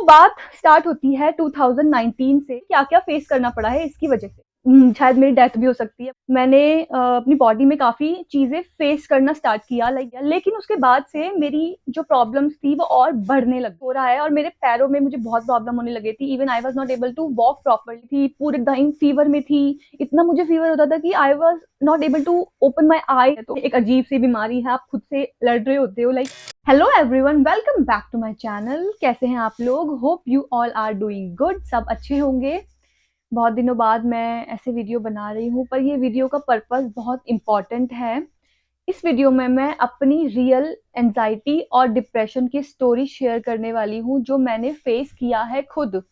बात स्टार्ट होती है 2019 से, क्या-क्या फेस करना पड़ा है इसकी वजह से। शायद मेरी डेथ भी हो सकती है। मैंने अपनी बॉडी में काफ़ी चीज़ें फेस करना स्टार्ट किया लेकिन उसके बाद से मेरी जो प्रॉब्लम्स थी वो और बढ़ने लग हो रहा है और मेरे पैरों में मुझे बहुत प्रॉब्लम होने लगी थी। Even I was not able to walk properly थी, पूरे टाइम फीवर में थी। इतना मुझे फीवर होता था कि I was not able to open my eye. तो एक अजीब-सी बीमारी है, आप खुद से लड़ रहे होते हो hello everyone, welcome back to my channel. कैसे हैं आप लोग? Hope you all are doing good. सब अच्छे होंगे। बहुत दिनों बाद मैं ऐसे वीडियो बना रही हूँ, पर ये वीडियो का पर्पस बहुत इम्पॉर्टेंट है। इस वीडियो में मैं अपनी रियल एंजाइटी और डिप्रेशन की स्टोरी शेयर करने वाली हूँ, जो मैंने फेस किया है खुद,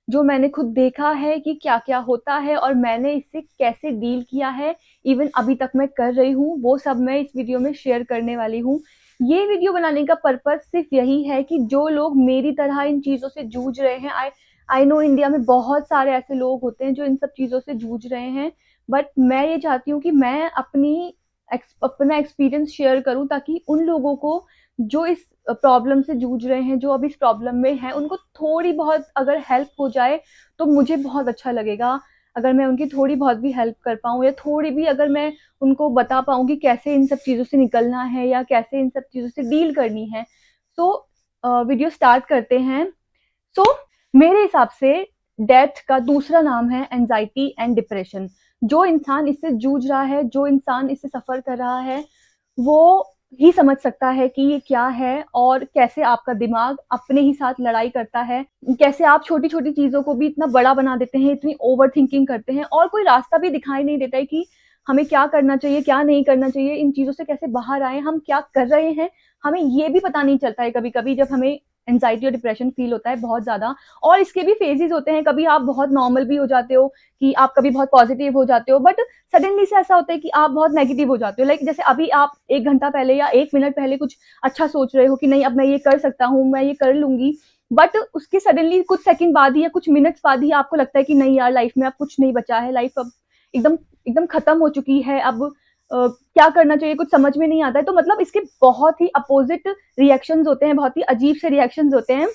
जो मैंने खुद देखा है कि क्या क्या होता है और मैंने इससे कैसे डील किया है। इवन अभी तक मैं कर रही हूँ, वो सब मैं इस वीडियो में शेयर करने वाली हूँ। ये वीडियो बनाने का पर्पस सिर्फ यही है कि जो लोग मेरी तरह इन चीज़ों से जूझ रहे हैं, आई नो इंडिया में बहुत सारे ऐसे लोग होते हैं जो इन सब चीज़ों से जूझ रहे हैं, बट मैं ये चाहती हूँ कि मैं अपना एक्सपीरियंस शेयर करूँ, ताकि उन लोगों को जो इस प्रॉब्लम से जूझ रहे हैं, जो अब इस प्रॉब्लम में हैं, उनको थोड़ी बहुत अगर हेल्प हो जाए तो मुझे बहुत अच्छा लगेगा। अगर मैं उनकी थोड़ी बहुत भी हेल्प कर पाऊँ या थोड़ी भी अगर मैं उनको बता पाऊँ कि कैसे इन सब चीज़ों से निकलना है या कैसे इन सब चीज़ों से डील करनी है। तो वीडियो स्टार्ट करते हैं। सो मेरे हिसाब से डेथ का दूसरा नाम है एंजाइटी एंड डिप्रेशन। जो इंसान इससे जूझ रहा है, जो इंसान इससे सफ़र कर रहा है, वो ही समझ सकता है कि ये क्या है और कैसे आपका दिमाग अपने ही साथ लड़ाई करता है। कैसे आप छोटी-छोटी चीज़ों को भी इतना बड़ा बना देते हैं, इतनी ओवरथिंकिंग करते हैं और कोई रास्ता भी दिखाई नहीं देता है कि हमें क्या करना चाहिए, क्या नहीं करना चाहिए, इन चीज़ों से कैसे बाहर आएँ, हम क्या कर रहे हैं, हमें ये भी पता नहीं चलता है कभी-कभी, जब हमें एंग्ज़ायटी और डिप्रेशन फ़ील होता है बहुत ज़्यादा। और इसके भी फ़ेज़ेज़ होते हैं, कभी आप बहुत नॉर्मल भी हो जाते हो कि आप कभी बहुत पॉज़िटिव हो जाते हो, बट सडनली से ऐसा होता है कि आप बहुत नेगेटिव हो जाते हो। जैसे अभी आप 1 घंटा पहले या 1 मिनट पहले कुछ अच्छा सोच रहे हो कि नहीं, अब मैं ये कर सकता हूँ, मैं ये कर लूँगी, बट उसके सडनली कुछ सेकंड बाद ही या कुछ मिनट्स बाद ही आपको लगता है कि नहीं यार, लाइफ़ में अब कुछ नहीं बचा है, लाइफ़ अब एकदम एकदम खत्म हो चुकी है। अब क्या करना चाहिए कुछ समझ में नहीं आता है। तो मतलब इसके बहुत ही अपोज़िट रिएक्शंस होते हैं, बहुत ही अजीब से रिएक्शंस होते हैं।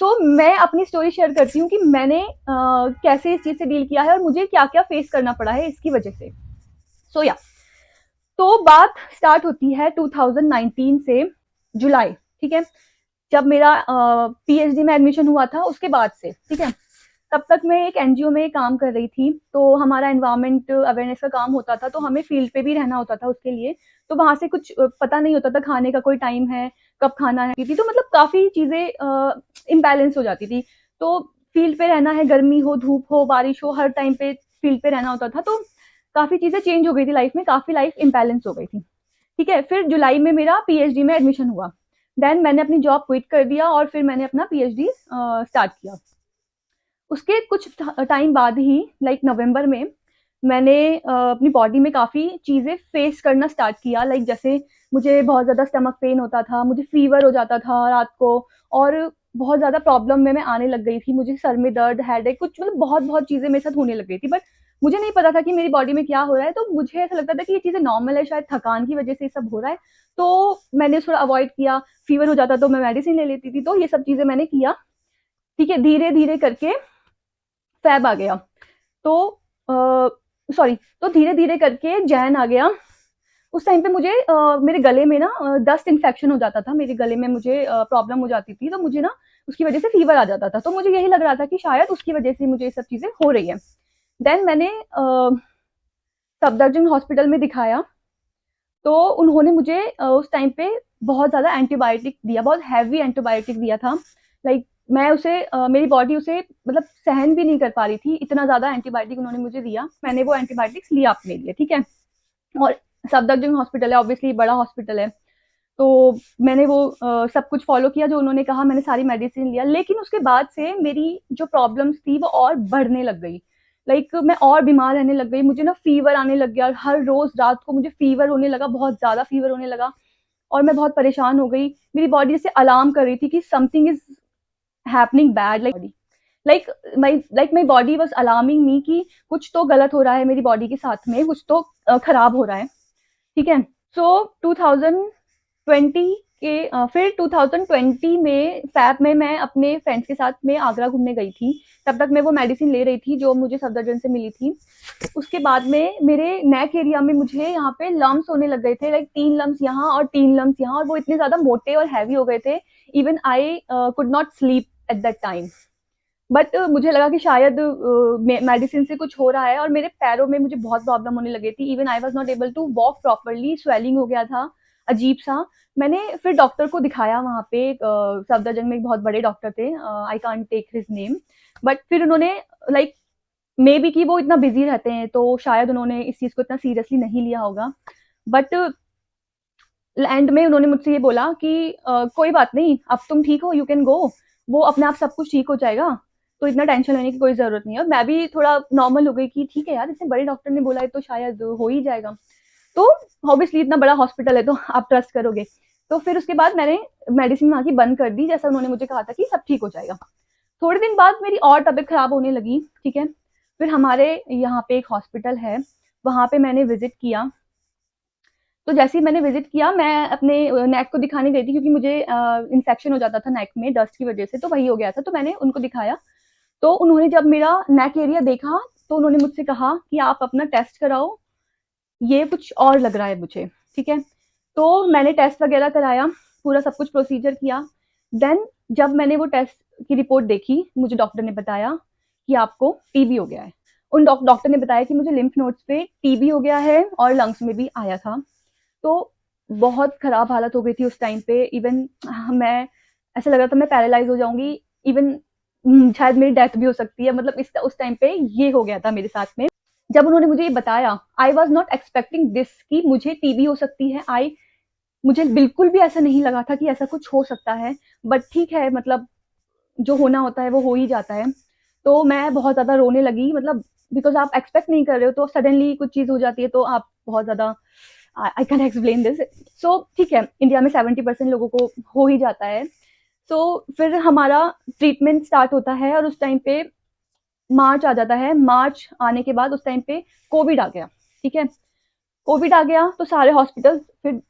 सो मैं अपनी स्टोरी शेयर करती हूँ कि मैंने कैसे इस चीज़ से डील किया है और मुझे क्या-क्या फेस करना पड़ा है इसकी वजह से। सो या तो बात स्टार्ट होती है 2019 से, जुलाई, ठीक है? जब मेरा पीएचडी में एडमिशन हुआ था उसके बाद से, ठीक है? तब तक मैं एक एनजीओ में काम कर रही थी, तो हमारा एनवायरनमेंट अवेयरनेस का काम होता था, तो हमें फील्ड पे भी रहना होता था उसके लिए। तो वहाँ से कुछ पता नहीं होता था, खाने का कोई टाइम है, कब खाना है, तो मतलब काफ़ी चीज़ें इम्बैलेंस हो जाती थी। तो फील्ड पे रहना है, गर्मी हो, धूप हो, बारिश हो, हर टाइम पे फील्ड पे रहना होता था, तो काफ़ी चीज़ें चेंज हो गई थी लाइफ में, काफ़ी लाइफ इम्बैलेंस हो गई थी, ठीक है? फिर जुलाई में मेरा पीएचडी में एडमिशन हुआ। देन मैंने अपनी जॉब क्विट कर दिया और फिर मैंने अपना पीएचडी स्टार्ट किया। उसके कुछ टाइम बाद ही, नवंबर में, मैंने अपनी बॉडी में काफ़ी चीज़ें फेस करना स्टार्ट किया। जैसे मुझे बहुत ज़्यादा स्टमक पेन होता था, मुझे फ़ीवर हो जाता था रात को और बहुत ज़्यादा प्रॉब्लम में मैं आने लग गई थी। मुझे सर में दर्द, हेडेक, कुछ मतलब बहुत-बहुत चीज़ें मेरे साथ होने लग गई थी, बट मुझे नहीं पता था कि मेरी बॉडी में क्या हो रहा है। तो मुझे ऐसा लगता था कि ये चीज़ें नॉर्मल है, शायद थकान की वज़ह से ये सब हो रहा है। तो मैंने थोड़ा अवॉइड किया, फ़ीवर हो जाता तो मैं मेडिसिन ले लेती थी, तो ये सब चीज़ें मैंने किया, ठीक है? धीरे-धीरे करके फ़ेब आ गया। तो अ, सॉरी, तो धीरे-धीरे करके जैन आ गया। उस टाइम पे मुझे मेरे गले में ना डस्ट इन्फेक्शन हो जाता था, मेरे गले में मुझे प्रॉब्लम हो जाती थी, तो मुझे ना उसकी वज़ह से फ़ीवर आ जाता था। तो मुझे यही लग रहा था कि शायद उसकी वज़ह से मुझे ये सब चीज़ें हो रही हैं। देन मैंने सफदरजंग हॉस्पिटल में दिखाया, तो उन्होंने मुझे उस टाइम पे बहुत ज़्यादा एंटीबायोटिक दिया, बहुत हेवी एंटीबायोटिक दिया था। मैं उसे मेरी बॉडी उसे मतलब सहन भी नहीं कर पा रही थी, इतना ज़्यादा एंटीबायोटिक उन्होंने मुझे दिया। मैंने वो एंटीबायोटिक्स लिया अपने लिए, ठीक है? और सफदरजंग हॉस्पिटल है, ऑब्वियसली बड़ा हॉस्पिटल है, तो मैंने वो सब कुछ फ़ॉलो किया जो उन्होंने कहा, मैंने सारी मेडिसिन लिया। लेकिन उसके बाद से मेरी जो प्रॉब्लम्स थी वो और बढ़ने लग गई। मैं और बीमार रहने लग गई, मुझे ना फ़ीवर आने लग गया, हर रोज़ रात को मुझे फ़ीवर होने लगा, बहुत ज़्यादा फ़ीवर होने लगा और मैं बहुत परेशान हो गई। मेरी बॉडी जैसे अलार्म कर रही थी कि something is happening bad, my body was alarming me कि कुछ तो गलत हो रहा है मेरी बॉडी के साथ में, कुछ तो खराब हो रहा है, ठीक है? सो 2020 कि फिर 2020 में फ़ैब में मैं अपने फ्रेंड्स के साथ में आगरा घूमने गई थी। तब तक मैं वो मेडिसिन ले रही थी जो मुझे सफदरजंग से मिली थी। उसके बाद में मेरे नेक एरिया में मुझे यहाँ पे लम्प्स होने लग गए थे, लाइक 3 लम्प्स यहाँ और 3 लम्प्स यहाँ, और वो इतने ज़्यादा मोटे और हेवी हो गए थे। Even I could not sleep at that time. But मुझे लगा कि शायद मेडिसिन से कुछ हो रहा है, और मेरे पैरों में मुझे बहुत प्रॉब्लम होने लगी थी। Even I was not able to walk properly, swelling हो गया था अजीब सा। मैंने फिर डॉक्टर को दिखाया वहाँ पे, सफदरजंग में एक बहुत बड़े डॉक्टर थे, I can't take his name. But फिर उन्होंने, लाइक, मे बी कि वो इतना बिजी रहते हैं तो शायद उन्होंने इस चीज़ को इतना सीरियसली नहीं लिया होगा। बट एंड में उन्होंने मुझसे ये बोला कि कोई बात नहीं, अब तुम ठीक हो, यू कैन गो, वो अपने आप सब कुछ ठीक हो जाएगा, तो इतना टेंशन लेने की कोई ज़रूरत नहीं है। और मैं भी थोड़ा नॉर्मल हो गई कि ठीक है यार, इतने बड़े डॉक्टर ने बोला है तो शायद हो ही जाएगा। तो ऑब्वियसली इतना बड़ा हॉस्पिटल है तो आप ट्रस्ट करोगे। तो फिर उसके बाद मैंने मेडिसिन वहाँ की बंद कर दी, जैसा उन्होंने मुझे कहा था कि सब ठीक हो जाएगा। थोड़े दिन बाद मेरी और तबीयत खराब होने लगी, ठीक है। फिर हमारे यहाँ पे एक हॉस्पिटल है, वहाँ पे मैंने विजिट किया। तो जैसे ही मैंने विजिट किया, मैं अपने नेक को दिखाने गई थी क्योंकि मुझे इन्फेक्शन हो जाता था नेक में डस्ट की वजह से, तो वही हो गया था। तो मैंने उनको दिखाया, तो उन्होंने जब मेरा नेक एरिया देखा तो उन्होंने मुझसे कहा कि आप अपना टेस्ट कराओ, ये कुछ और लग रहा है मुझे, ठीक है। तो मैंने टेस्ट वगैरह कराया, पूरा सब कुछ प्रोसीजर किया। देन जब मैंने वो टेस्ट की रिपोर्ट देखी, मुझे डॉक्टर ने बताया कि आपको टीबी हो गया है। उन डॉक्टर ने बताया कि मुझे लिम्फ नोड्स पे टीबी हो गया है और लंग्स में भी आया था। तो बहुत खराब हालत हो गई थी उस टाइम पे। इवन मैं, ऐसा लग रहा था मैं पैरालाइज हो जाऊंगी। इवन शायद मेरी डेथ भी हो सकती है, मतलब इस उस टाइम पे ये हो गया था मेरे साथ में। जब उन्होंने मुझे ये बताया, आई वॉज नॉट एक्सपेक्टिंग दिस कि मुझे टीबी हो सकती है। आई मुझे बिल्कुल भी ऐसा नहीं लगा था कि ऐसा कुछ हो सकता है। बट ठीक है, मतलब जो होना होता है वो हो ही जाता है। तो मैं बहुत ज़्यादा रोने लगी, मतलब बिकॉज़ आप एक्सपेक्ट नहीं कर रहे हो, तो सडनली कुछ चीज़ हो जाती है तो आप बहुत ज़्यादा, आई कैन एक्सप्लेन दिस। सो ठीक है, इंडिया में 70% लोगों को हो ही जाता है। सो फिर हमारा ट्रीटमेंट स्टार्ट होता है, और उस टाइम पे मार्च आ जाता है। मार्च आने के बाद उस टाइम पे कोविड आ गया, ठीक है। कोविड आ गया तो सारे हॉस्पिटल्स फिर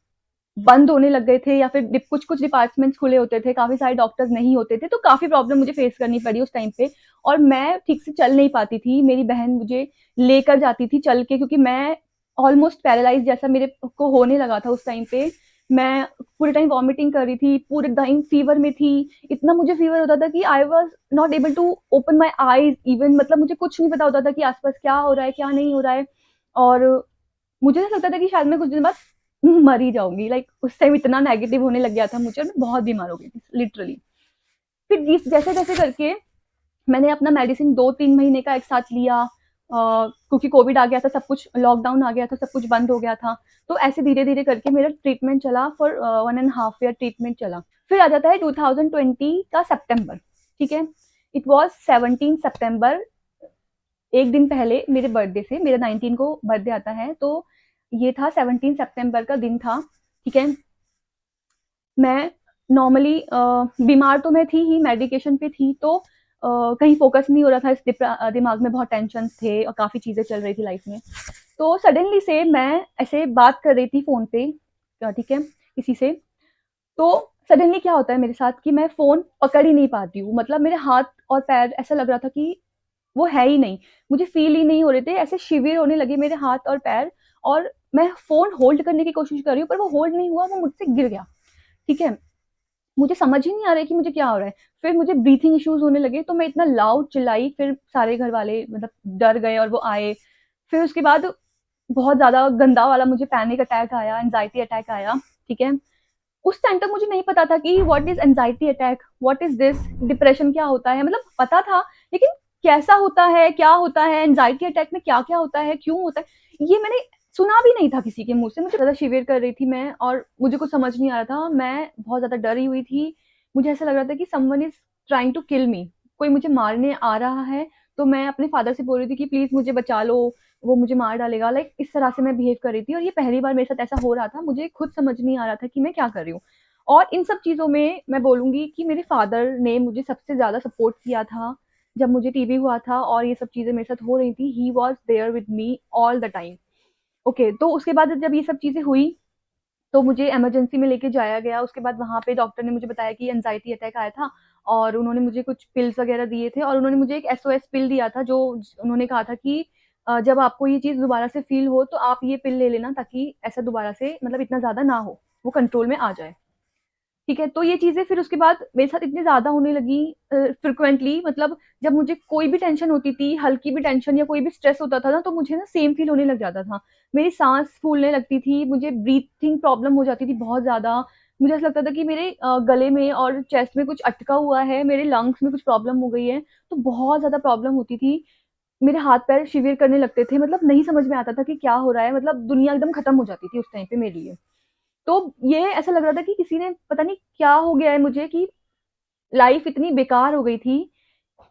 बंद होने लग गए थे, या फिर कुछ कुछ डिपार्टमेंट्स खुले होते थे, काफ़ी सारे डॉक्टर्स नहीं होते थे, तो काफ़ी प्रॉब्लम मुझे फेस करनी पड़ी उस टाइम पे। और मैं ठीक से चल नहीं पाती थी, मेरी बहन मुझे लेकर जाती थी चल के, क्योंकि मैं ऑलमोस्ट पैरालाइज जैसा मेरे को होने लगा था उस टाइम पे। मैं पूरे टाइम वॉमिटिंग कर रही थी, पूरे टाइम फीवर में थी। इतना मुझे फीवर होता था कि I was not able to open my eyes even, मतलब मुझे कुछ नहीं पता होता था कि आसपास क्या हो रहा है क्या नहीं हो रहा है। और मुझे ऐसा लगता था कि शायद मैं कुछ दिन बाद मर ही जाऊंगी। लाइक उस टाइम इतना नेगेटिव होने लग गया था मुझे, और मैं बहुत बीमार हो गई थी लिटरली। फिर जैसे जैसे करके मैंने अपना मेडिसिन 2-3 महीने का एक साथ लिया, क्योंकि कोविड आ गया था, सब कुछ लॉकडाउन आ गया था, सब कुछ बंद हो गया था। तो ऐसे धीरे धीरे करके मेरा ट्रीटमेंट चला फॉर 1.5 ईयर ट्रीटमेंट चला। फिर आ जाता है 2020 का सितंबर, ठीक है। इट वॉज 17 सितंबर, एक दिन पहले मेरे बर्थडे से, मेरा 19 को बर्थडे आता है, तो ये था 17 सितंबर का दिन था, ठीक है। मैं नॉर्मली बीमार तो मैं थी ही, मेडिकेशन पे थी, तो कहीं फोकस नहीं हो रहा था, इस दिमाग में बहुत टेंशन थे और काफ़ी चीज़ें चल रही थी लाइफ में। तो सडनली से मैं ऐसे बात कर रही थी फ़ोन पे, ठीक है, किसी से। तो सडनली क्या होता है मेरे साथ कि मैं फ़ोन पकड़ ही नहीं पाती हूँ, मतलब मेरे हाथ और पैर ऐसा लग रहा था कि वो है ही नहीं, मुझे फ़ील ही नहीं हो रहे थे, ऐसे शिविर होने लगे मेरे हाथ और पैर। और मैं फ़ोन होल्ड करने की कोशिश कर रही हूँ, पर वो होल्ड नहीं हुआ, वो मुझसे गिर गया, ठीक है। मुझे समझ ही नहीं आ रहा है कि मुझे क्या हो रहा है। फिर मुझे ब्रीथिंग इश्यूज़ होने लगे, तो मैं इतना लाउड चिल्लाई, फिर सारे घर वाले मतलब डर गए और वो आए। फिर उसके बाद बहुत ज़्यादा गंदा वाला मुझे पैनिक अटैक आया, एंग्ज़ायटी अटैक आया, ठीक है। उस टाइम तक मुझे नहीं पता था कि what is anxiety attack, what is this, depression क्या होता है, मतलब पता था, लेकिन कैसा होता है, क्या होता है, एंग्ज़ायटी अटैक में क्या-क्या होता है, क्यों होता है, ये मैंने सुना भी नहीं था किसी के मुँह से। मुझे ज़्यादा शिविर कर रही थी मैं, और मुझे कुछ समझ नहीं आ रहा था। मैं बहुत ज़्यादा डरी हुई थी। मुझे ऐसा लग रहा था कि someone is trying to kill me, कोई मुझे मारने आ रहा है। तो मैं अपने फादर से बोल रही थी कि प्लीज़ मुझे बचा लो, वो मुझे मार डालेगा। लाइक इस तरह से मैं बिहेव कर रही थी, और ये पहली बार मेरे साथ ऐसा हो रहा था। मुझे खुद समझ नहीं आ रहा था कि मैं क्या कर रही हूँ। और इन सब चीज़ों में मैं बोलूँगी कि मेरे फादर ने मुझे सबसे ज़्यादा सपोर्ट किया था, जब मुझे टीबी हुआ था और ये सब चीज़ें मेरे साथ हो रही थी। He was there with me all the time. Okay, तो उसके बाद जब ये सब चीज़ें हुई, तो मुझे इमरजेंसी में लेके जाया गया। उसके बाद वहाँ पे डॉक्टर ने मुझे बताया कि एंग्ज़ायटी अटैक आया था और उन्होंने मुझे कुछ पिल्स वग़ैरह दिए थे और उन्होंने मुझे एक एसओएस पिल दिया था जो उन्होंने कहा था कि जब आपको ये चीज़ दोबारा से फ़ील हो तो आप ये पिल ले लेना ताकि ऐसा दोबारा से मतलब इतना ज़्यादा ना हो, वो कंट्रोल में आ जाए। ठीक है, तो ये चीज़ें फिर उसके बाद मेरे साथ इतनी ज़्यादा होने लगी फ्रीक्वेंटली, मतलब जब मुझे कोई भी टेंशन होती थी, हल्की भी टेंशन या कोई भी स्ट्रेस होता था ना, तो मुझे ना सेम फ़ील होने लग जाता था। मेरी साँस फूलने लगती थी, मुझे ब्रीथिंग प्रॉब्लम हो जाती थी बहुत ज़्यादा। मुझे ऐसा लगता था कि मेरे गले में और चेस्ट में कुछ अटका हुआ है, मेरे लंग्स में कुछ प्रॉब्लम हो गई है, तो बहुत ज़्यादा प्रॉब्लम होती थी। मेरे हाथ-पैर शिविर करने लगते थे, मतलब नहीं समझ में आता था कि क्या हो रहा है, मतलब दुनिया एकदम खत्म हो जाती थी उस टाइम पे मेरे लिए। तो ये ऐसा लग रहा था कि किसी ने पता नहीं क्या हो गया है मुझे कि लाइफ इतनी बेकार हो गई थी।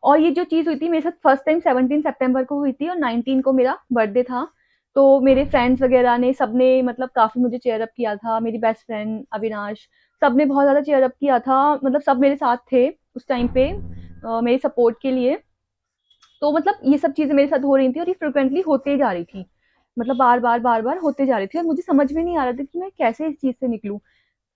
और ये जो चीज़ हुई थी मेरे साथ फर्स्ट टाइम 17 सितंबर को हुई थी और 19 को मेरा बर्थडे था। तो मेरे फ्रेंड्स वगैरह ने सबने मतलब काफ़ी मुझे चीयर अप किया था। मेरी बेस्ट फ्रेंड अविनाश, सबने बहुत ज़्यादा चीयर अप किया था। मतलब सब मेरे साथ थे उस टाइम पे मेरे सपोर्ट के लिए। तो मतलब ये सब चीज़ें मेरे साथ हो रही थी और ये फ्रीक्वेंटली होते ही जा रही थी। मतलब बार-बार, बार-बार होते जा रही थी और मुझे समझ में नहीं आ रहा था कि मैं कैसे इस चीज़ से निकलूँ।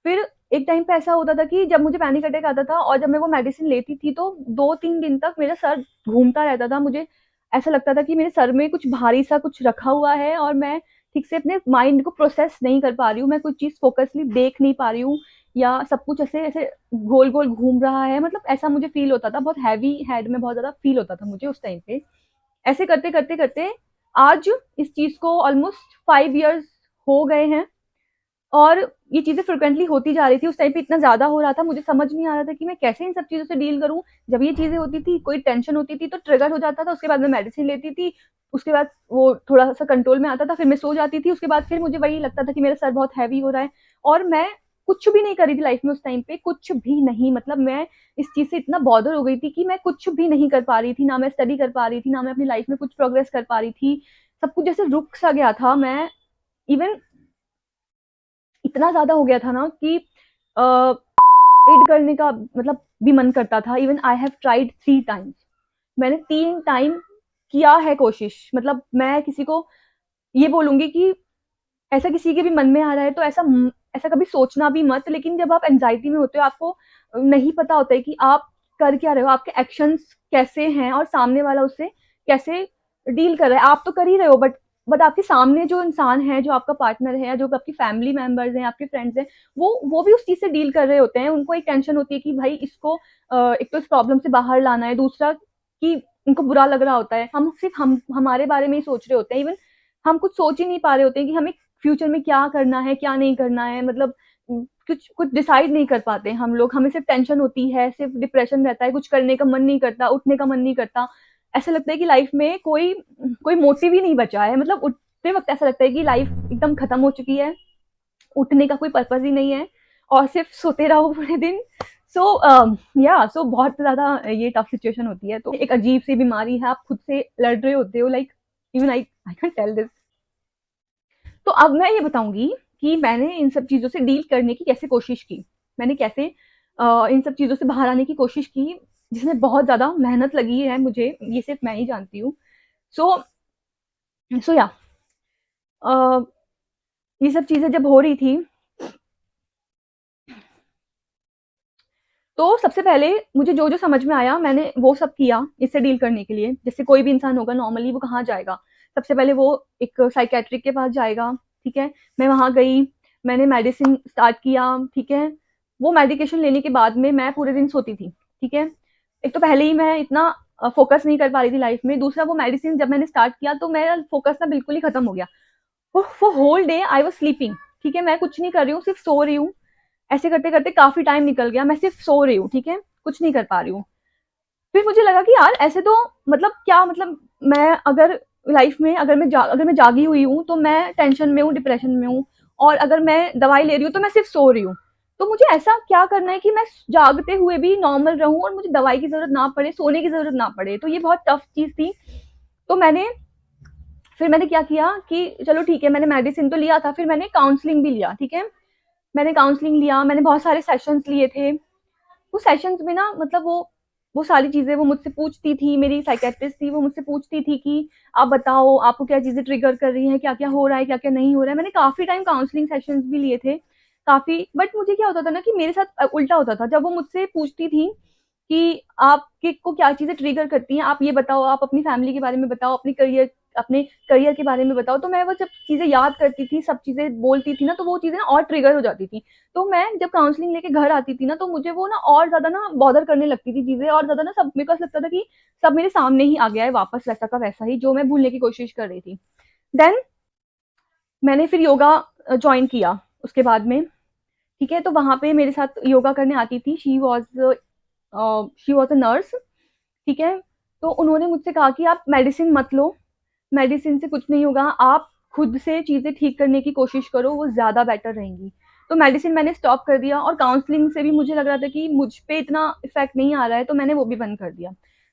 फिर एक टाइम पे ऐसा होता था कि जब मुझे पैनिक अटैक आता था और जब मैं वो मेडिसिन लेती थी तो 2-3 दिन तक मेरा सर घूमता रहता था। मुझे ऐसा लगता था कि मेरे सर में कुछ भारी-सा कुछ रखा हुआ है और मैं ठीक से अपने माइंड को प्रोसेस नहीं कर पा रही हूँ। मैं कोई चीज़ फ़ोकसली देख नहीं पा रही हूँ या सब कुछ ऐसे-ऐसे गोल-गोल घूम रहा है। मतलब ऐसा मुझे फ़ील होता था। बहुत हैवी हेड में बहुत ज़्यादा फ़ील होता था मुझे उस टाइम पे। ऐसे करते-करते आज इस चीज़ को ऑलमोस्ट 5 इयर्स हो गए हैं और ये चीज़ें फ्रीक्वेंटली होती जा रही थी। उस टाइम पे इतना ज़्यादा हो रहा था, मुझे समझ नहीं आ रहा था कि मैं कैसे इन सब चीज़ों से डील करूँ। जब ये चीज़ें होती थी, कोई टेंशन होती थी तो ट्रिगर हो जाता था, उसके बाद मैं मेडिसिन लेती थी, उसके बाद वो थोड़ा-सा कंट्रोल में आता था, फिर मैं सो जाती थी, उसके बाद फिर मुझे वही लगता था कि मेरा सर बहुत हैवी हो रहा है और मैं कुछ भी नहीं कर रही थी लाइफ़ में उस टाइम पे, कुछ भी नहीं। मतलब मैं इस चीज़ से इतना बॉदर हो गई थी कि मैं कुछ भी नहीं कर पा रही थी, ना मैं स्टडी कर पा रही थी, ना मैं अपनी लाइफ़ में कुछ प्रोग्रेस कर पा रही थी। सब कुछ जैसे रुक सा गया था। मैं इवन इतना ज़्यादा हो गया था ना कि सुसाइड करने का मतलब भी मन करता था। Even I have tried 3 times. मैंने 3 टाइम किया है कोशिश। मतलब मैं किसी को ये बोलूँगी कि ऐसा किसी के भी मन में आ रहा है तो ऐसा कभी सोचना भी मत। लेकिन जब आप एंग्ज़ायटी में होते हो आपको नहीं पता होता है कि आप कर क्या रहे हो, आपके एक्शंस कैसे हैं और सामने वाला उससे कैसे डील कर रहा है। आप तो कर ही रहे हो बट आपके सामने जो इंसान है, जो आपका पार्टनर है या जो आपकी फैमिली मेंबर्स हैं, आपके फ्रेंड्स हैं, वो भी उस चीज़ से डील कर रहे होते हैं। उनको एक टेंशन होती है कि भाई इसको एक तो इस प्रॉब्लम से बाहर लाना है, दूसरा कि उनको बुरा लग रहा होता है। हम सिर्फ़ हम हमारे बारे में ही सोच रहे होते हैं। इवन हम कुछ सोच ही नहीं पा रहे होते हैं कि हमें फ्यूचर में क्या करना है, क्या नहीं करना है। मतलब कुछ कुछ डिसाइड नहीं कर पाते हम लोग। हमें सिर्फ़ टेंशन होती है, सिर्फ़ डिप्रेशन रहता है, कुछ करने का मन नहीं करता, उठने का मन नहीं करता। ऐसा लगता है कि लाइफ़ में कोई कोई मोटिव ही नहीं बचा है। मतलब उठते वक़्त ऐसा लगता है कि लाइफ़ एकदम खत्म हो चुकी है, उठने का कोई पर्पज़ ही नहीं है और सिर्फ़ सोते रहो पूरे दिन। सो सो बहुत ज़्यादा ये टफ़ सिचुएशन होती है। तो एक अजीब-सी बीमारी है, आप खुद से लड़ रहे होते हो। Like even I can't tell this. तो अब मैं ये बताऊँगी कि मैंने इन सब चीज़ों से डील करने की कैसे कोशिश की। मैंने कैसे इन सब चीज़ों से बाहर आने की कोशिश की, जिसमें बहुत ज़्यादा मेहनत लगी है मुझे, ये सिर्फ़ मैं ही जानती हूँ। सो सो या अ, ये सब चीज़ें जब हो रही थी, तो सबसे पहले मुझे जो-जो समझ में आया मैंने वो सब किया इससे डील करने के लिए। जैसे कोई भी इंसान होगा नॉर्मली वो कहाँ जाएगा? सबसे पहले वो एक साइकियाट्रिक के पास जाएगा, ठीक है? मैं वहाँ गई, मैंने मेडिसिन स्टार्ट किया, ठीक है? वो मेडिकेशन लेने के बाद में मैं पूरे दिन सोती थी, ठीक है? एक तो पहले ही मैं इतना फ़ोकस नहीं कर पा रही थी लाइफ़ में, दूसरा वो मेडिसिन जब मैंने स्टार्ट किया तो मेरा फ़ोकस ना बिल्कुल ही खत्म हो गया। वो whole day I was sleeping, ठीक है? मैं कुछ नहीं कर रही हूँ, सिर्फ़ सो रही हूँ। ऐसे करते-करते काफ़ी टाइम निकल गया, मैं सिर्फ़ सो रही हूँ, ठीक है? कुछ नहीं कर पा रही हूँ। फिर मुझे लगा कि यार ऐसे तो मतलब क्या मतलब मैं अगर लाइफ़ में अगर मैं जागी हुई हूँ, तो मैं टेंशन में हूँ, डिप्रेशन में हूँ और अगर मैं दवाई ले रही हूँ, तो मैं सिर्फ़ सो रही हूँ। तो मुझे ऐसा क्या करना है कि मैं जागते हुए भी नॉर्मल रहूँ और मुझे दवाई की ज़रूरत ना पड़े, सोने की ज़रूरत ना पड़े। तो ये बहुत टफ़ चीज़ थी। तो मैंने क्या किया कि चलो ठीक है, मैंने मेडिसिन तो लिया था, फिर मैंने काउंसलिंग भी लिया, ठीक है? मैंने काउंसलिंग लिया, मैंने बहुत सारे सेशंस लिए थे। वो सेशंस में ना मतलब वो सारी चीज़ें वो मुझसे पूछती थी, मेरी साइकियाट्रिस्ट थी, वो मुझसे पूछती थी कि आप बताओ आपको क्या चीज़ें ट्रिगर कर रही हैं, क्या-क्या हो रहा है, क्या-क्या नहीं हो रहा है। मैंने काफ़ी टाइम काउंसलिंग सेशंस भी लिए थे। काफ़ी, बट मुझे क्या होता था ना कि मेरे साथ उल्टा होता था। जब वो मुझसे पूछती थी कि आपके को क्या चीज़ें ट्रिगर करती हैं, आप ये बताओ, आप अपनी फैमिली के बारे में बताओ, अपने करियर के बारे में बताओ, तो मैं वो जब चीज़ें याद करती थी, सब चीज़ें बोलती थी ना, तो वो चीज़ें ना और ट्रिगर हो जाती थी। तो मैं जब काउंसलिंग लेके घर आती थी ना, तो मुझे वो ना और ज़्यादा ना बॉदर करने लगती थी चीज़ें, और ज़्यादा ना सब मेरे को ऐसा लगता था कि सब मेरे सामने ही आ गया है वापस वैसा का वैसा ही, जो मैं भूलने की कोशिश कर रही थी। देन मैंने फिर योगा जॉइन किया उसके बाद में, ठीक है? तो वहाँ पे मेरे साथ योगा करने आती थी, शी वाज़ अ नर्स, ठीक है? तो उन्होंने मुझसे कहा कि आप मेडिसिन मत लो, मेडिसिन से कुछ नहीं होगा, आप खुद से चीज़ें ठीक करने की कोशिश करो, वो ज़्यादा बेटर रहेंगी। तो मेडिसिन मैंने स्टॉप कर दिया, और काउंसलिंग से भी मुझे लग रहा था कि मुझ पे इतना इफ़ेक्ट नहीं आ रहा है, तो मैंने वो भी बंद कर दिया।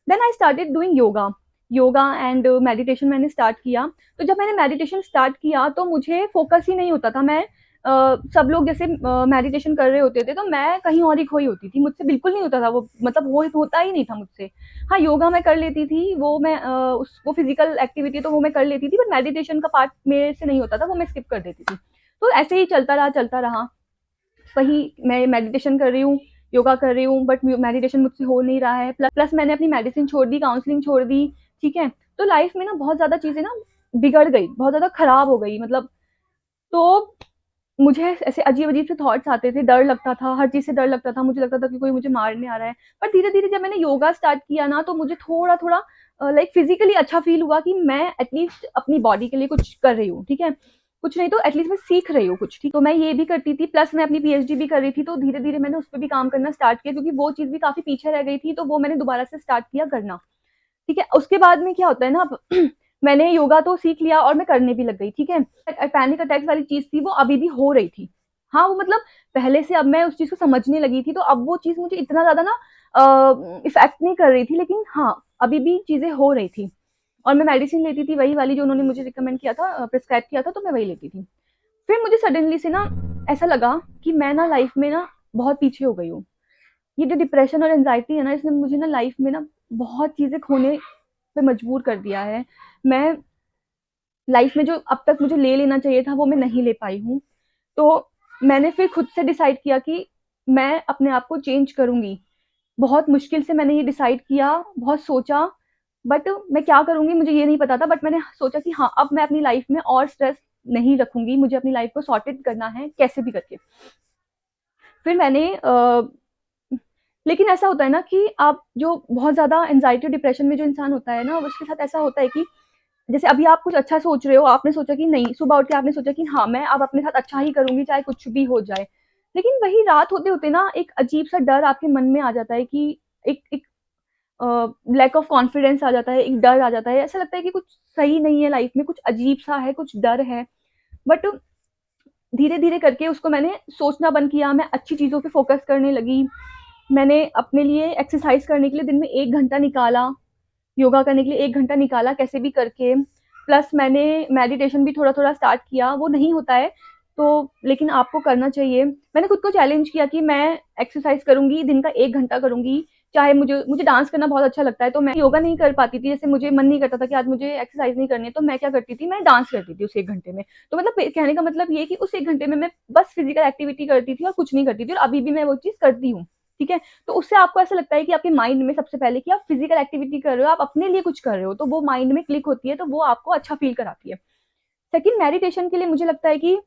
Then I started doing yoga, yoga and meditation मैंने स्टार्ट किया। तो जब मैंने मेडिटेशन स्टार्ट किया, तो मुझे फ़ोकस ही नहीं होता था। सब लोग जैसे मेडिटेशन कर रहे होते थे, तो मैं कहीं और ही खोई होती थी, मुझसे बिल्कुल नहीं होता था वो, मतलब वो होता ही नहीं था मुझसे। हाँ, योगा मैं कर लेती थी, वो फिज़िकल एक्टिविटी तो वो मैं कर लेती थी, बट मेडिटेशन का पार्ट मेरे से नहीं होता था, वो मैं स्किप कर देती थी। तो ऐसे ही चलता रहा। वही मैं मेडिटेशन कर रही हूँ, योगा कर रही हूँ, बट मेडिटेशन मुझसे हो नहीं रहा है। प्लस मैंने अपनी मेडिसिन छोड़ दी, काउंसलिंग छोड़ दी, ठीक है? तो लाइफ में ना बहुत ज़्यादा चीज़ें ना बिगड़ गई, बहुत ज़्यादा खराब हो गई, मतलब। तो मुझे ऐसे अजीब-अजीब से थॉट्स आते थे, डर लगता था, हर चीज़ से डर लगता था, मुझे लगता था कि कोई मुझे मारने आ रहा है। पर धीरे-धीरे जब मैंने योगा स्टार्ट किया ना, तो मुझे थोड़ा-थोड़ा लाइक फिज़िकली अच्छा फ़ील हुआ कि मैं एटलीस्ट अपनी बॉडी के लिए कुछ कर रही हूँ, ठीक है? कुछ नहीं तो एटलीस्ट मैं सीख रही हूँ कुछ, ठीक। तो मैं ये भी करती थी, प्लस मैं अपनी पीएचडी भी कर रही थी, तो धीरे-धीरे मैंने उस पे भी काम करना स्टार्ट किया, क्योंकि वो चीज़ भी काफ़ी पीछे रह गई थी, तो वो मैंने दोबारा से स्टार्ट किया करना। ठीक है? उसके बाद में क्या होता है ना, अब मैंने योगा तो सीख लिया और मैं करने भी लग गई, ठीक है? पैनिक अटैक्स वाली चीज़ थी, वो अभी भी हो रही थी। हाँ, वो मतलब पहले से अब मैं उस चीज़ को समझने लगी थी, तो अब वो चीज़ मुझे इतना ज़्यादा ना इफ़ेक्ट नहीं कर रही थी, लेकिन हाँ, अभी भी चीज़ें हो रही थी, और मैं मेडिसिन लेती थी वही वाली जो उन्होंने मुझे रिकमेंड किया था, प्रिस्क्राइब किया था, तो मैं वही लेती थी। फिर मुझे सडनली से ना ऐसा लगा कि मैं ना लाइफ़ में ना बहुत पीछे हो गई हूँ। ये जो डिप्रेशन और एंग्ज़ायटी है ना, इसने मुझे ना लाइफ़ में ना बहुत चीज़ें खोने पे मजबूर कर दिया है। मैं लाइफ़ में जो अब तक मुझे ले लेना चाहिए था, वो मैं नहीं ले पाई हूँ। तो मैंने फिर खुद से डिसाइड किया कि मैं अपने आप को चेंज करूँगी। बहुत मुश्किल से मैंने ये डिसाइड किया, बहुत सोचा, बट मैं क्या करूँगी मुझे ये नहीं पता था, बट मैंने सोचा कि हाँ, अब मैं अपनी लाइफ़ में और स्ट्रेस नहीं रखूँगी, मुझे अपनी लाइफ़ को सॉर्टेड करना है कैसे भी करके। फिर मैंने लेकिन ऐसा होता है ना कि आप जो बहुत ज़्यादा एंग्ज़ायटी और डिप्रेशन में जो इंसान होता है ना, उसके साथ ऐसा होता है कि जैसे अभी आप कुछ अच्छा सोच रहे हो, आपने सोचा कि नहीं, सुबह उठ के आपने सोचा कि हाँ, मैं अब अपने साथ अच्छा ही करूँगी, चाहे कुछ भी हो जाए। लेकिन वही रात होते-होते ना एक अजीब-सा डर आपके मन में आ जाता है कि एक एक लैक ऑफ कॉन्फिडेंस आ जाता है, एक डर आ जाता है, ऐसा लगता है कि कुछ सही नहीं है लाइफ़ में, कुछ अजीब-सा है, कुछ डर है। बट धीरे-धीरे करके उसको मैंने सोचना बंद किया, मैं अच्छी चीज़ों पे फ़ोकस करने लगी। मैंने अपने लिए एक्सरसाइज़ करने के लिए दिन में 1 घंटा निकाला, योगा करने के लिए 1 घंटा निकाला कैसे भी करके। प्लस मैंने मेडिटेशन भी थोड़ा-थोड़ा स्टार्ट किया, वो नहीं होता है तो लेकिन आपको करना चाहिए। मैंने खुद को चैलेंज किया कि मैं एक्सरसाइज़ करूँगी, दिन का 1 घंटा करूँगी, चाहे मुझे मुझे डांस करना बहुत अच्छा लगता है, तो मैं योगा नहीं कर पाती थी, जैसे मुझे मन नहीं करता था कि आज मुझे एक्सरसाइज़ नहीं करनी है, तो मैं क्या करती थी, मैं डांस करती थी उस 1 घंटे में। तो मतलब कहने का मतलब ये है कि उस 1 घंटे में मैं बस फिज़िकल एक्टिविटी करती थी और कुछ नहीं करती थी, और अभी भी मैं वो चीज़ करती हूँ, ठीक है? तो उससे आपको ऐसा लगता है कि आपके माइंड में सबसे पहले कि आप फिज़िकल एक्टिविटी कर रहे हो, आप अपने लिए कुछ कर रहे हो, तो वो माइंड में क्लिक होती है, तो वो आपको अच्छा फ़ील कराती है। सेकंड, मेडिटेशन के लिए मुझे लगता है कि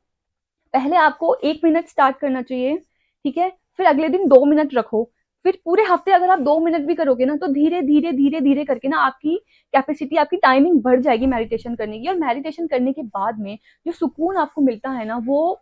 पहले आपको 1 मिनट स्टार्ट करना चाहिए, ठीक है? फिर अगले दिन 2 मिनट रखो, फिर पूरे हफ्ते अगर आप 2 मिनट भी करोगे ना, तो धीरे-धीरे, धीरे-धीरे करके ना आपकी कैपेसिटी, आपकी टाइमिंग बढ़ जाएगी मेडिटेशन करने की, और मेडिटेशन करने के बाद में जो सुकून आपको मिलता है ना, वो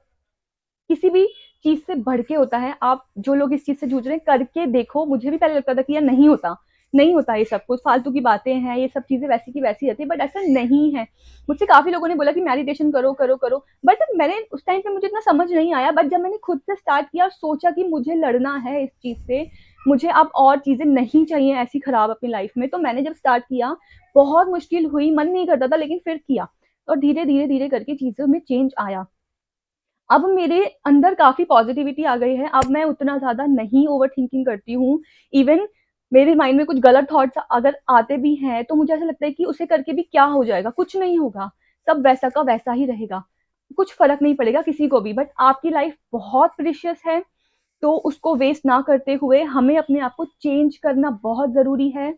किसी भी चीज़ से बढ़ के होता है। आप जो लोग इस चीज़ से जूझ रहे हैं, करके देखो। मुझे भी पहले लगता था कि यार नहीं होता ये सब कुछ, फालतू की बातें हैं, ये सब चीज़ें वैसी की वैसी रहती है, बट ऐसा नहीं है। मुझसे काफ़ी लोगों ने बोला कि मेडिटेशन करो, करो, करो, बट मैंने उस टाइम पे मुझे इतना समझ नहीं आया, बट जब मैंने खुद से स्टार्ट किया और सोचा कि मुझे लड़ना है इस चीज़ से, मुझे अब और चीज़ें नहीं चाहिए ऐसी खराब अपनी लाइफ़ में, तो मैंने जब स्टार्ट किया, बहुत मुश्किल हुई, मन नहीं करता था, लेकिन फिर किया, और धीरे, धीरे, धीरे करके चीज़ों में चेंज आया। अब मेरे अंदर काफ़ी पॉज़िटिविटी आ गई है, अब मैं उतना ज़्यादा नहीं ओवरथिंकिंग करती हूँ। इवन मेरे माइंड में कुछ गलत थॉट्स अगर आते भी हैं, तो मुझे ऐसा लगता है कि उसे करके भी क्या हो जाएगा? कुछ नहीं होगा, सब वैसा का वैसा ही रहेगा। कुछ फ़र्क नहीं पड़ेगा किसी को भी, बट आपकी लाइफ़ बहुत प्रीशियस है, तो उसको वेस्ट ना करते हुए हमें अपने आप को चेंज करना बहुत ज़रूरी है।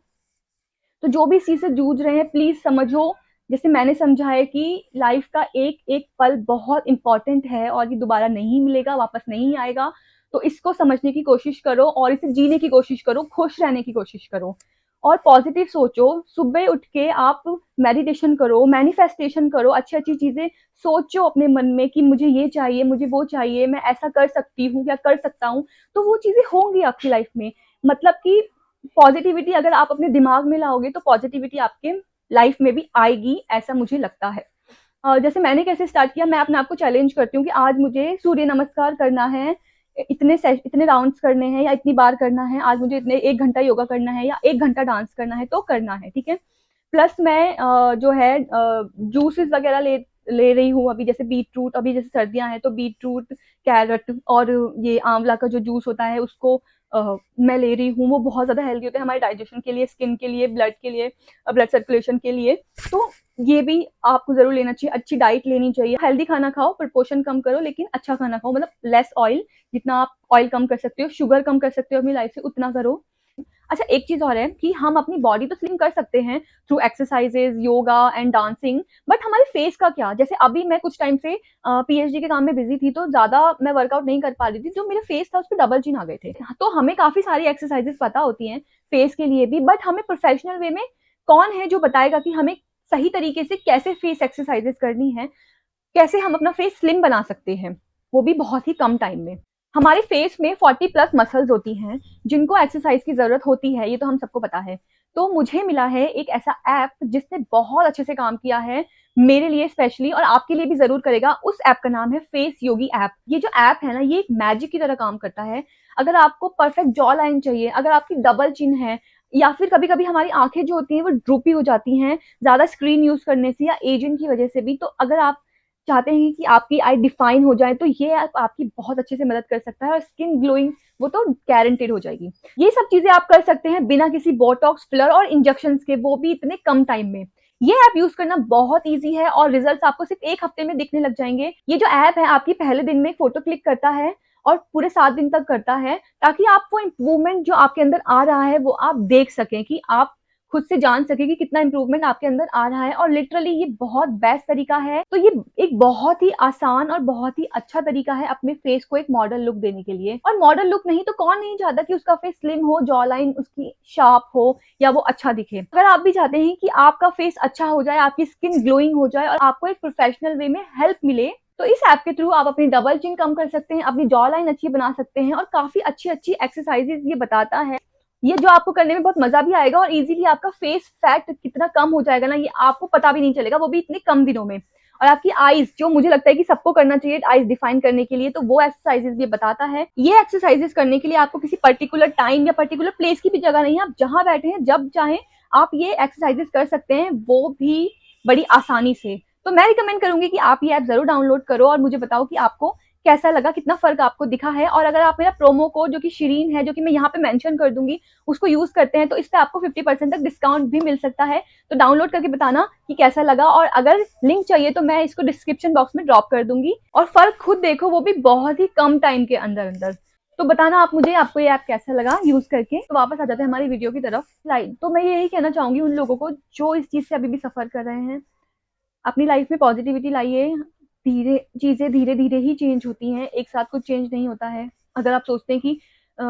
तो जो भी इस चीज़ से जूझ रहे हैं प्लीज़ समझो, जैसे मैंने समझा है कि लाइफ़ का एक-एक पल बहुत इम्पोर्टेंट है और ये दोबारा नहीं मिलेगा, वापस नहीं आएगा। तो इसको समझने की कोशिश करो और इसे जीने की कोशिश करो, खुश रहने की कोशिश करो और पॉज़िटिव सोचो। सुबह उठ के आप मेडिटेशन करो, मैनिफेस्टेशन करो, अच्छी-अच्छी चीज़ें सोचो अपने मन में कि मुझे ये चाहिए, मुझे वो चाहिए, मैं ऐसा कर सकती हूँ या कर सकता हूँ। तो वो चीज़ें होंगी आपकी लाइफ़ में। मतलब कि पॉजिटिविटी अगर आप अपने दिमाग में लाओगे तो पॉजिटिविटी आपके लाइफ में भी आएगी, ऐसा मुझे लगता है। जैसे मैंने कैसे स्टार्ट किया, मैं अपने आप को चैलेंज करती हूँ कि आज मुझे सूर्य नमस्कार करना है, इतने राउंड्स करने हैं या इतनी बार करना है, आज मुझे इतने 1 घंटा योगा करना है या 1 घंटा डांस करना है तो करना है, ठीक है। प्लस मैं जो है जूसेस वगैरह ले ले रही हूँ अभी, जैसे बीटरूट, अभी जैसे सर्दियाँ हैं तो बीटरूट, कैरट और ये आंवला का जो जूस होता है उसको मैं ले रही हूँ। वो बहुत ज़्यादा हेल्दी होता है हमारे डाइजेशन के लिए, स्किन के लिए, ब्लड के लिए, ब्लड सर्कुलेशन के लिए। तो ये भी आपको ज़रूर लेना चाहिए, अच्छी डाइट लेनी चाहिए, हेल्दी खाना खाओ पर पोर्शन कम करो, लेकिन अच्छा खाना खाओ, मतलब लेस ऑयल, जितना आप ऑयल कम कर सकते हो, शुगर कम कर सकते हो अपनी लाइफ से उतना करो। अच्छा, एक चीज़ और है कि हम अपनी बॉडी तो स्लिम कर सकते हैं through exercises, yoga and dancing, but हमारे फेस का क्या? जैसे अभी मैं कुछ टाइम से पीएचडी के काम में बिजी थी तो ज़्यादा मैं वर्कआउट नहीं कर पा रही थी, जो मेरा फेस था उस पे डबल चिन आ गए थे। तो हमें काफ़ी सारी एक्सरसाइजेज पता होती हैं फेस के लिए भी, बट हमें प्रोफेशनल वे में कौन है जो बताएगा कि हमें सही तरीके से कैसे फेस एक्सरसाइजेज करनी है, कैसे हम अपना फेस स्लिम बना सकते हैं, वो भी बहुत ही कम टाइम में। हमारे फेस में 40 प्लस मसल्स होती हैं, जिनको एक्सरसाइज की ज़रूरत होती है, ये तो हम सबको पता है। तो मुझे मिला है एक ऐसा ऐप जिसने बहुत अच्छे से काम किया है, मेरे लिए स्पेशली, और आपके लिए भी ज़रूर करेगा। उस ऐप का नाम है फेस योगी ऐप। ये जो ऐप है ना, ये एक मैजिक की तरह काम करता है। अगर आपको परफेक्ट जॉ लाइन चाहिए, अगर आपकी डबल चिन है, या फिर कभी-कभी हमारी आँखें जो होती हैं वो ड्रूपी हो जाती हैं, ज़्यादा स्क्रीन यूज़ करने से या एजिंग की वजह से भी, तो अगर आप चाहते हैं कि आपकी आई डिफाइन हो जाए, तो ये ऐप आपकी बहुत अच्छे से मदद कर सकता है और स्किन ग्लोइंग वो तो गारंटेड हो जाएगी। ये सब चीज़ें आप कर सकते हैं बिना किसी बोटॉक्स, फिलर और इंजेक्शंस के, वो भी इतने कम टाइम में। ये ऐप यूज़ करना बहुत ईज़ी है और रिजल्ट्स आपको सिर्फ 1 हफ्ते में दिखने लग जाएँगे। ये जो ऐप है आपकी पहले दिन में फ़ोटो क्लिक करता है और पूरे 7 दिन तक करता है, ताकि आप वो इम्प्रूवमेंट जो आपके अंदर आ रहा है, वो आप देख सकें, कि आप खुद से जान सके कि कितना इम्प्रूवमेंट आपके अंदर आ रहा है। और लिटरली ये बहुत बेस्ट तरीका है। तो ये एक बहुत ही आसान और बहुत ही अच्छा तरीका है अपने फेस को एक मॉडल लुक देने के लिए। और मॉडल लुक नहीं तो कौन नहीं चाहता कि उसका फेस स्लिम हो, जॉ लाइन उसकी शार्प हो या वो अच्छा दिखे। अगर आप भी चाहते हैं कि आपका फेस अच्छा हो जाए, आपकी स्किन ग्लोइंग हो जाए और आपको एक प्रोफेशनल वे में हेल्प मिले, तो इस ऐप के थ्रू आप अपनी डबल चिन कम कर सकते हैं, अपनी जॉ लाइन अच्छी बना सकते हैं और काफी अच्छी-अच्छी एक्सरसाइजेज ये बताता है। ये जो आपको करने में बहुत मजा भी आएगा और इजीली आपका फेस फैट कितना कम हो जाएगा ना, ये आपको पता भी नहीं चलेगा, वो भी इतने कम दिनों में। और आपकी आईज, जो मुझे लगता है कि सबको करना चाहिए आईज डिफाइन करने के लिए, तो वो एक्सरसाइजेज ये बताता है। ये एक्सरसाइजेज करने के लिए आपको किसी पर्टिकुलर टाइम या पर्टिकुलर प्लेस की भी जगह नहीं है, आप जहां बैठे हैं जब चाहें आप ये एक्सरसाइजेज कर सकते हैं, वो भी बड़ी आसानी से। तो मैं रिकमेंड करूंगी कि आप ये ऐप जरूर डाउनलोड करो और मुझे बताओ कि आपको कैसा लगा, कितना फर्क आपको दिखा है। और अगर आप मेरा प्रोमो कोड जो कि शिरीन है, जो कि मैं यहाँ पे मेंशन कर दूंगी, उसको यूज करते हैं तो इस पे आपको 50% तक डिस्काउंट भी मिल सकता है। तो डाउनलोड करके बताना कि कैसा लगा, और अगर लिंक चाहिए तो मैं इसको डिस्क्रिप्शन बॉक्स में ड्रॉप कर दूंगी। और फर्क खुद देखो, वो भी बहुत ही कम टाइम के अंदर अंदर। तो बताना आप मुझे, आपको ये ऐप कैसा लगा यूज करके। तो वापस आ जाते हैं हमारी वीडियो की तरफ। लाइक, तो मैं यही कहना चाहूंगी उन लोगों को जो इस चीज से अभी भी सफर कर रहे हैं, अपनी लाइफ में पॉजिटिविटी लाइए। चीज़ें धीरे-धीरे ही चेंज होती हैं, एक साथ कुछ चेंज नहीं होता है। अगर आप सोचते हैं कि अ,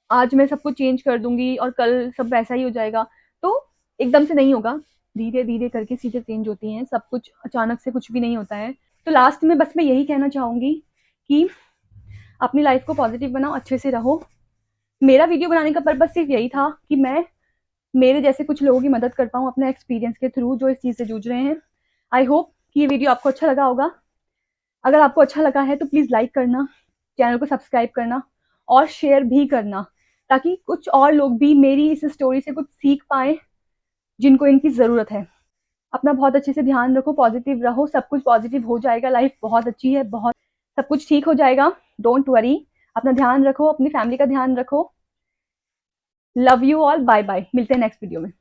आज मैं सब कुछ चेंज कर दूँगी और कल सब वैसा ही हो जाएगा, तो एकदम से नहीं होगा। धीरे-धीरे करके चीज़ें चेंज होती हैं, सब कुछ अचानक से कुछ भी नहीं होता है। तो लास्ट में बस मैं यही कहना चाहूँगी कि अपनी लाइफ को पॉजिटिव बनाओ, अच्छे से रहो। मेरा वीडियो बनाने का पर्पज़ सिर्फ़ यही था कि मैं मेरे जैसे कुछ लोगों की मदद कर पाऊँ अपने एक्सपीरियंस के थ्रू, जो इस चीज़ से जूझ रहे हैं। आई होप कि ये वीडियो आपको अच्छा लगा होगा। अगर आपको अच्छा लगा है तो प्लीज़ लाइक करना, चैनल को सब्सक्राइब करना और शेयर भी करना, ताकि कुछ और लोग भी मेरी इस स्टोरी से कुछ सीख पाएँ, जिनको इनकी ज़रूरत है। अपना बहुत अच्छे से ध्यान रखो, पॉजिटिव रहो, सब कुछ पॉजिटिव हो जाएगा, लाइफ बहुत अच्छी है, बहुत सब कुछ ठीक हो जाएगा, डोंट वरी। अपना ध्यान रखो, अपनी फैमिली का ध्यान रखो। Love you all, bye bye, मिलते हैं नेक्स्ट वीडियो में।